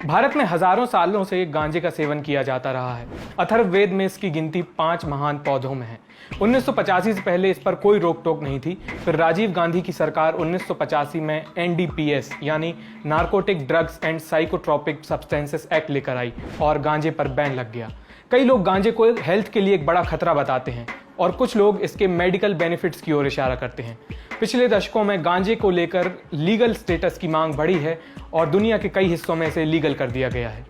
भारत में हजारों सालों से गांजे का सेवन किया जाता रहा है। अथर्ववेद में इसकी गिनती 5 महान पौधों में है। 1985 से पहले इस पर कोई रोक टोक नहीं थी। फिर राजीव गांधी की सरकार 1985 में NDPS यानी narcotic drugs and psychotropic substances act लेकर आई और गांजे पर बैन लग गया। कई लोग गांजे को हेल्थ के लिए एक बड़ा खतरा बताते हैं और कुछ लोग इसके मेडिकल बेनिफिट्स की ओर इशारा करते हैं। पिछले दशकों में गांजे को लेकर लीगल स्टेटस की मांग बढ़ी है और दुनिया के कई हिस्सों में इसे लीगल कर दिया गया है।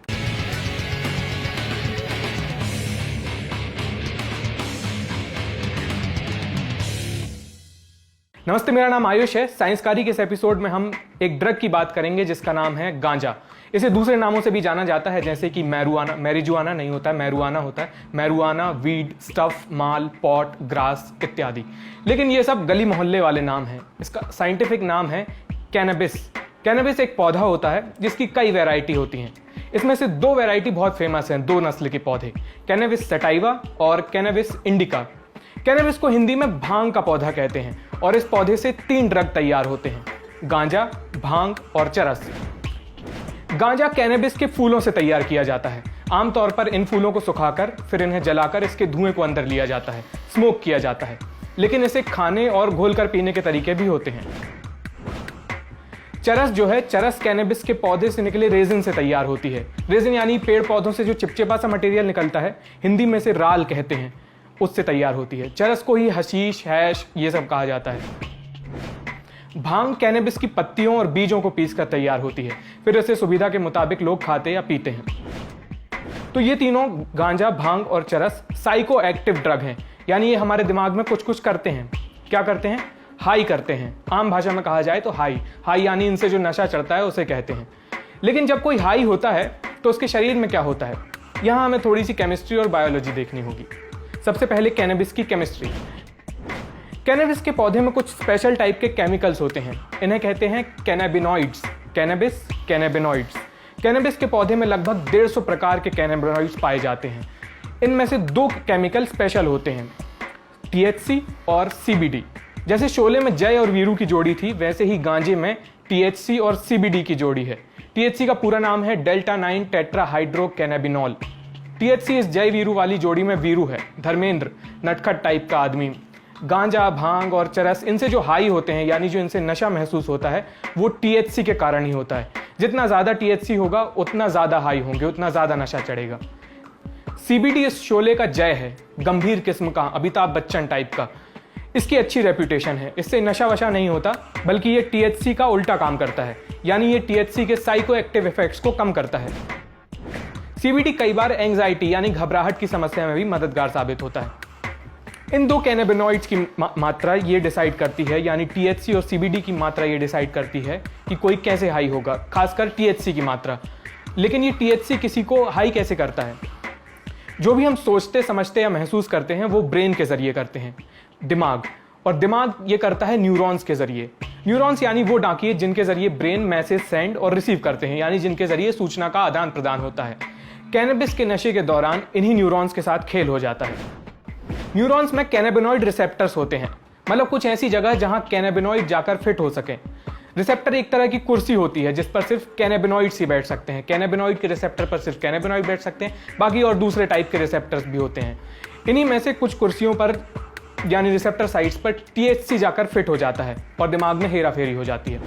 नमस्ते, मेरा नाम आयुष है। साइंसकारी के इस एपिसोड में हम एक ड्रग की बात करेंगे जिसका नाम है गांजा। इसे दूसरे नामों से भी जाना जाता है, जैसे कि मैरिजुआना नहीं होता है, मैरुआना होता है। मैरुआना, वीड, स्टफ, माल, पॉट, ग्रास इत्यादि। लेकिन ये सब गली मोहल्ले वाले नाम हैं। इसका साइंटिफिक नाम है कैनबिस। कैनबिस एक पौधा होता है जिसकी कई वैरायटी होती हैं। इसमें से 2 वैरायटी बहुत फेमस हैं, 2 नस्ल के पौधे, कैनबिस सटाइवा और कैनबिस इंडिका। कैनबिस को हिंदी में भांग का पौधा कहते हैं और इस पौधे से 3 ड्रग तैयार होते हैं, गांजा, भांग और चरस। गांजा कैनबिस के फूलों से तैयार किया जाता है। आमतौर पर इन फूलों को सुखाकर फिर इन्हें जलाकर इसके धुएं को अंदर लिया जाता है, स्मोक किया जाता है। लेकिन इसे खाने और घोलकर पीने के तरीके भी होते हैं। चरस जो है, चरस कैनबिस के पौधे से निकले रेजिन से तैयार होती है। रेजिन यानी पेड़ पौधों से जो चिपचिपा सा मटेरियल निकलता है, हिंदी में से राल कहते हैं, उससे तैयार होती है। चरस को ही हशीश, हैश ये सब कहा जाता है। भांग कैनबिस की पत्तियों और बीजों को पीसकर तैयार होती है, फिर इसे सुविधा के मुताबिक लोग खाते या पीते हैं। तो ये तीनों, गांजा, भांग और चरस, साइको एक्टिव ड्रग हैं, यानी ये हमारे दिमाग में कुछ कुछ करते हैं। क्या करते हैं? हाई करते हैं। आम भाषा में कहा जाए तो हाई यानी इनसे जो नशा चढ़ता है उसे कहते हैं। लेकिन जब कोई हाई होता है तो उसके शरीर में क्या होता है, यहां हमें थोड़ी सी केमिस्ट्री और बायोलॉजी देखनी होगी। सबसे पहले कैनबिस की केमिस्ट्री। कैनबिस के पौधे में कुछ स्पेशल टाइप के केमिकल्स होते हैं, इन्हें कहते हैं कैनाबिनॉइड्स। Cannabis, cannabinoids. कैनबिस के पौधे में लगभग 150 प्रकार के कैनाबिनॉइड्स पाए जाते हैं। इनमें से 2 केमिकल स्पेशल होते हैं, THC और CBD। जैसे शोले में जय और वीरू की जोड़ी थी, वैसे ही गांजे में THC और CBD की जोड़ी है। THC का पूरा नाम है डेल्टा 9 टेट्राहाइड्रो कैनाबिनॉल। THC इस जय वीरू वाली जोड़ी में वीरू है, धर्मेंद्र, नटखट टाइप का आदमी। गांजा, भांग और चरस, इनसे जो हाई होते हैं यानी जो इनसे नशा महसूस होता है, वो THC के कारण ही होता है। जितना ज्यादा THC होगा उतना ज्यादा हाई होंगे, उतना ज्यादा नशा चढ़ेगा। CBD इस शोले का जय है, गंभीर किस्म का, अमिताभ बच्चन टाइप का। इसकी अच्छी रेपुटेशन है, इससे नशा वशा नहीं होता, बल्कि ये THC का उल्टा काम करता है, यानी ये THC के साइको एक्टिव इफेक्ट्स को कम करता है। CBD कई बार एंजाइटी यानी घबराहट की समस्या में भी मददगार साबित होता है। इन 2 कैनाबिनॉइड्स की मात्रा ये डिसाइड करती है, यानी THC और CBD की मात्रा ये डिसाइड करती है कि कोई कैसे हाई होगा, खासकर THC की मात्रा। लेकिन ये THC किसी को हाई कैसे करता है? जो भी हम सोचते, समझते या महसूस करते हैं वो ब्रेन के जरिए करते हैं, दिमाग। और दिमाग ये करता है न्यूरॉन्स के जरिए। न्यूरॉन्स यानी वो डाकिये जिनके जरिए ब्रेन मैसेज सेंड और रिसीव करते हैं, यानी जिनके जरिए सूचना का आदान प्रदान होता है। कैनबिस के नशे के दौरान इन्हीं न्यूरॉन्स के साथ खेल हो जाता है। न्यूरॉन्स में कैनाबिनॉइड रिसेप्टर्स होते हैं, मतलब कुछ ऐसी जगह जहां कैनाबिनॉइड जाकर फिट हो सके। रिसेप्टर एक तरह की कुर्सी होती है जिस पर सिर्फ कैनाबिनॉइड्स ही बैठ सकते हैं। कैनाबिनॉइड के रिसेप्टर पर सिर्फ कैनाबिनॉइड बैठ सकते हैं, बाकी और दूसरे टाइप के रिसेप्टर्स भी होते हैं। इन्हीं में से कुछ कुर्सियों पर यानी रिसेप्टर साइट्स पर THC जाकर फिट हो जाता है और दिमाग में हेरा फेरी हो जाती है।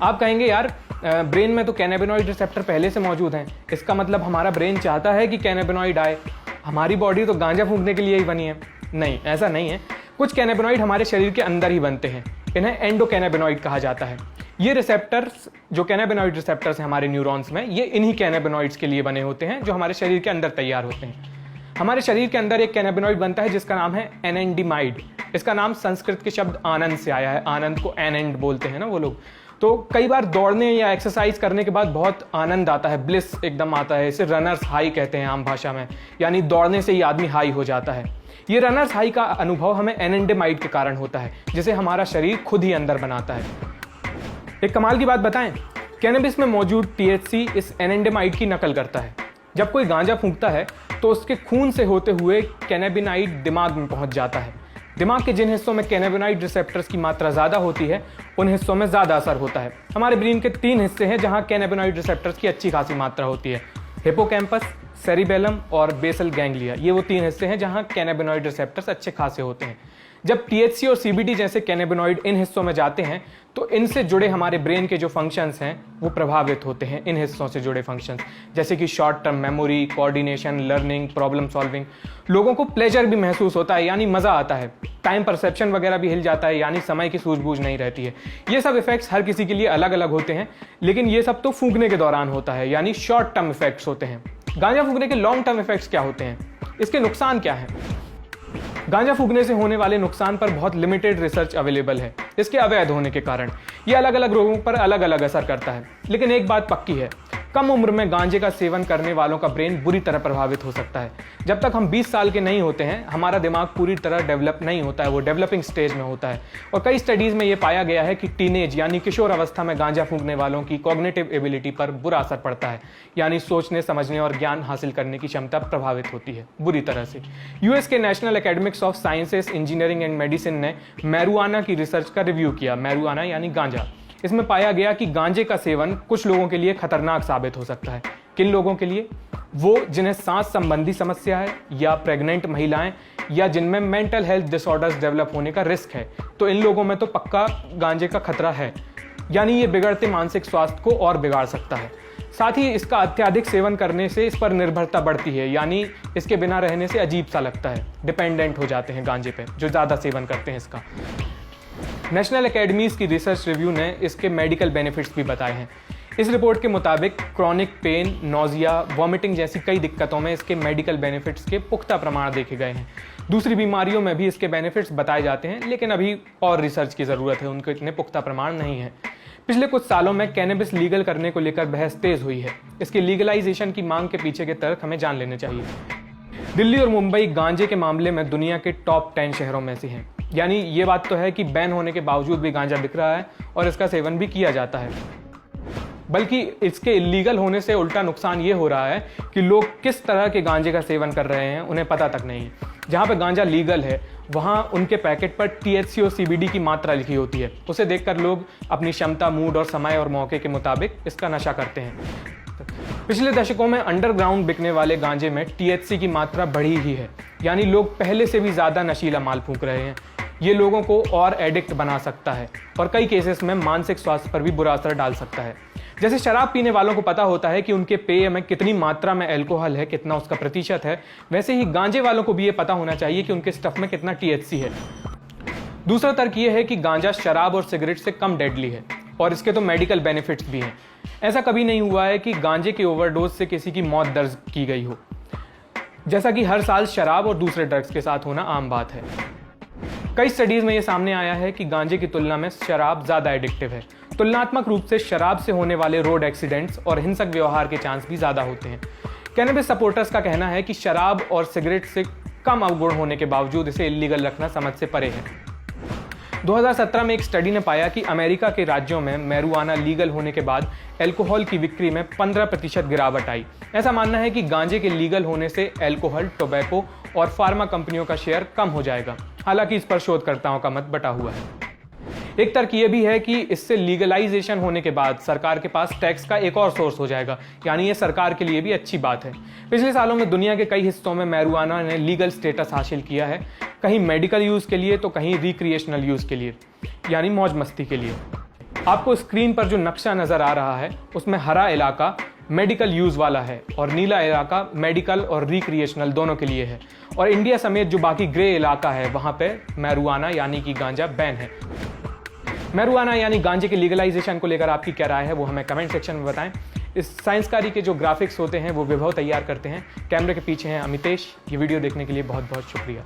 आप कहेंगे यार, ब्रेन में तो कैनाबिनॉइड रिसेप्टर पहले से मौजूद हैं, इसका मतलब हमारा ब्रेन चाहता है कि कैनाबिनॉइड आए, हमारी बॉडी तो गांजा फूंकने के लिए ही बनी है। नहीं, ऐसा नहीं है। कुछ कैनाबिनॉइड हमारे शरीर के अंदर ही बनते हैं, इन्हें एंडोकैनाबिनॉइड कहा जाता है। ये रिसेप्टर्स, जो कैनाबिनॉइड रिसेप्टर्स हैं हमारे न्यूरॉन्स में, ये इन्हीं कैनाबिनॉइड्स के लिए बने होते हैं जो हमारे शरीर के अंदर तैयार होते हैं। हमारे शरीर के अंदर एक कैनाबिनॉइड बनता है जिसका नाम है एनेंडिमाइड। इसका नाम संस्कृत के शब्द आनंद से आया है, आनंद को एनेंड बोलते हैं ना वो लोग। तो कई बार दौड़ने या एक्सरसाइज करने के बाद बहुत आनंद आता है, ब्लिस एकदम आता है, इसे रनर्स हाई कहते हैं आम भाषा में, यानी दौड़ने से ही आदमी हाई हो जाता है। ये रनर्स हाई का अनुभव हमें एनेंडेमाइड के कारण होता है, जिसे हमारा शरीर खुद ही अंदर बनाता है। एक कमाल की बात बताएं, कैनबिस में मौजूद THC इस एनेंडेमाइड की नकल करता है। जब कोई गांजा फूंकता है तो उसके खून से होते हुए कैनाबिनाइड दिमाग में पहुंच जाता है। दिमाग के जिन हिस्सों में कैनाबिनॉइड रिसेप्टर्स की मात्रा ज़्यादा होती है उन हिस्सों में ज़्यादा असर होता है। हमारे ब्रेन के 3 हिस्से हैं जहां कैनाबिनॉइड रिसेप्टर्स की अच्छी खासी मात्रा होती है। हिपोकैम्पस, सेरिबेलम और बेसल गैंग्लिया, ये वो 3 हिस्से हैं जहां कैनाबिनॉइड रिसेप्टर्स अच्छे खासे होते हैं। जब टीएचसी और सीबीडी जैसे कैनाबिनॉइड इन हिस्सों में जाते हैं तो इनसे जुड़े हमारे ब्रेन के जो फंक्शंस हैं वो प्रभावित होते हैं। इन हिस्सों से जुड़े फंक्शंस जैसे कि short term memory, coordination, learning, problem solving. लोगों को प्लेजर भी महसूस होता है यानी मज़ा आता है। टाइम परसेप्शन वगैरह भी हिल जाता है यानी समय की सूझबूझ नहीं रहती है। ये सब इफेक्ट्स हर किसी के लिए अलग अलग होते हैं, लेकिन ये सब तो फूंकने के दौरान होता है यानी शॉर्ट टर्म इफेक्ट्स होते हैं। गांजा फूंकने के लॉन्ग टर्म इफेक्ट्स क्या होते हैं, इसके नुकसान क्या हैं? गांजा फूंकने से होने वाले नुकसान पर बहुत लिमिटेड रिसर्च अवेलेबल है। इसके अवैध होने के कारण ये अलग अलग रोगों पर अलग अलग असर करता है। लेकिन एक बात पक्की है, कम उम्र में गांजे का सेवन करने वालों का ब्रेन बुरी तरह प्रभावित हो सकता है। जब तक हम 20 साल के नहीं होते हैं हमारा दिमाग पूरी तरह डेवलप नहीं होता है, वो डेवलपिंग स्टेज में होता है। और कई स्टडीज में ये पाया गया है कि टीनेज यानी किशोर अवस्था में गांजा फूंकने वालों की कॉग्निटिव एबिलिटी पर बुरा असर पड़ता है, यानी सोचने, समझने और ज्ञान हासिल करने की क्षमता प्रभावित होती है बुरी तरह से। यूएस के national academics of sciences, engineering and medicine ने मैरुआना की रिसर्च का रिव्यू किया। मैरुआना यानी गांजा। इसमें पाया गया कि गांजे का सेवन कुछ लोगों के लिए खतरनाक साबित हो सकता है। किन लोगों के लिए? वो जिन्हें सांस संबंधी समस्या है, या प्रेग्नेंट महिलाएं, या जिनमें मेंटल हेल्थ डिसऑर्डर्स डेवलप होने का रिस्क है। तो इन लोगों में तो पक्का गांजे का खतरा है, यानी ये बिगड़ते मानसिक स्वास्थ्य को और बिगाड़ सकता है। साथ ही इसका अत्यधिक सेवन करने से इस पर निर्भरता बढ़ती है, यानी इसके बिना रहने से अजीब सा लगता है। डिपेंडेंट हो जाते हैं गांजे पे जो ज़्यादा सेवन करते हैं इसका। नेशनल एकेडमीज की रिसर्च रिव्यू ने इसके मेडिकल बेनिफिट्स भी बताए हैं। इस रिपोर्ट के मुताबिक क्रॉनिक पेन, नोजिया, वॉमिटिंग जैसी कई दिक्कतों में इसके मेडिकल बेनिफिट्स के पुख्ता प्रमाण देखे गए हैं। दूसरी बीमारियों में भी इसके बेनिफिट्स बताए जाते हैं, लेकिन अभी और रिसर्च की ज़रूरत है, उनके इतने पुख्ता प्रमाण नहीं है। पिछले कुछ सालों में कैनबिस लीगल करने को लेकर बहस तेज हुई है। इसके लीगलाइजेशन की मांग के पीछे के तर्क हमें जान लेने चाहिए। दिल्ली और मुंबई गांजे के मामले में दुनिया के टॉप 10 शहरों में से हैं। यानी ये बात तो है कि बैन होने के बावजूद भी गांजा बिक रहा है और इसका सेवन भी किया जाता है। बल्कि इसके इलीगल होने से उल्टा नुकसान ये हो रहा है कि लोग किस तरह के गांजे का सेवन कर रहे हैं उन्हें पता तक नहीं है। जहाँ पे गांजा लीगल है वहाँ उनके पैकेट पर टीएचसी और सीबीडी की मात्रा लिखी होती है। उसे देखकर लोग अपनी क्षमता, मूड और समय और मौके के मुताबिक इसका नशा करते हैं। पिछले दशकों में अंडरग्राउंड बिकने वाले गांजे में टीएचसी की मात्रा बढ़ी ही है, यानी लोग पहले से भी ज़्यादा नशीला माल फूंक रहे हैं। ये लोगों को और एडिक्ट बना सकता है और कई केसेस में मानसिक स्वास्थ्य पर भी बुरा असर डाल सकता है। जैसे शराब पीने वालों को पता होता है कि उनके पेय में कितनी मात्रा में अल्कोहल है, कितना उसका प्रतिशत है, वैसे ही गांजे वालों को भी ये पता होना चाहिए कि उनके स्टफ में कितना टीएचसी है। दूसरा तर्क ये है कि गांजा शराब और सिगरेट से कम डेडली है और इसके तो मेडिकल बेनिफिट्स भी हैं। ऐसा कभी नहीं हुआ है कि गांजे की ओवरडोज से किसी की मौत दर्ज की गई हो, जैसा कि हर साल शराब और दूसरे ड्रग्स के साथ होना आम बात है। कई स्टडीज में यह सामने आया है कि गांजे की तुलना में शराब ज्यादा एडिक्टिव है। तुलनात्मक रूप से शराब से होने वाले रोड एक्सीडेंट्स और हिंसक व्यवहार के चांस भी ज्यादा होते हैं। कैनबिस सपोर्टर्स का कहना है कि शराब और सिगरेट से कम अवगुण होने के बावजूद इसे इलीगल रखना समझ से परे है। 2017 में एक स्टडी ने पाया कि अमेरिका के राज्यों में मैरुआना लीगल होने के बाद अल्कोहल की बिक्री में 15% गिरावट आई। ऐसा मानना है कि गांजे के लीगल होने से अल्कोहल, टोबैको और फार्मा कंपनियों का शेयर कम हो जाएगा। हालांकि इस पर शोधकर्ताओं का मत बटा हुआ है। एक तर्क यह भी है कि इससे लीगलाइजेशन होने के बाद सरकार के पास टैक्स का एक और सोर्स हो जाएगा, यानी ये सरकार के लिए भी अच्छी बात है। पिछले सालों में दुनिया के कई हिस्सों में मैरुआना ने लीगल स्टेटस हासिल किया है, कहीं मेडिकल यूज के लिए तो कहीं रिक्रिएशनल यूज के लिए, यानी मौज मस्ती के लिए। आपको स्क्रीन पर जो नक्शा नजर आ रहा है उसमें हरा इलाका मेडिकल यूज वाला है और नीला इलाका मेडिकल और रिक्रिएशनल दोनों के लिए है, और इंडिया समेत जो बाकी ग्रे इलाका है वहां पे मैरुआना यानी कि गांजा बैन है। मैरुआना यानी गांजे के लीगलाइजेशन को लेकर आपकी क्या राय है वो हमें कमेंट सेक्शन में बताएं। इस साइंसकारी के जो ग्राफिक्स होते हैं वो विभव तैयार करते हैं। कैमरे के पीछे हैं अमितेश। ये वीडियो देखने के लिए बहुत बहुत शुक्रिया।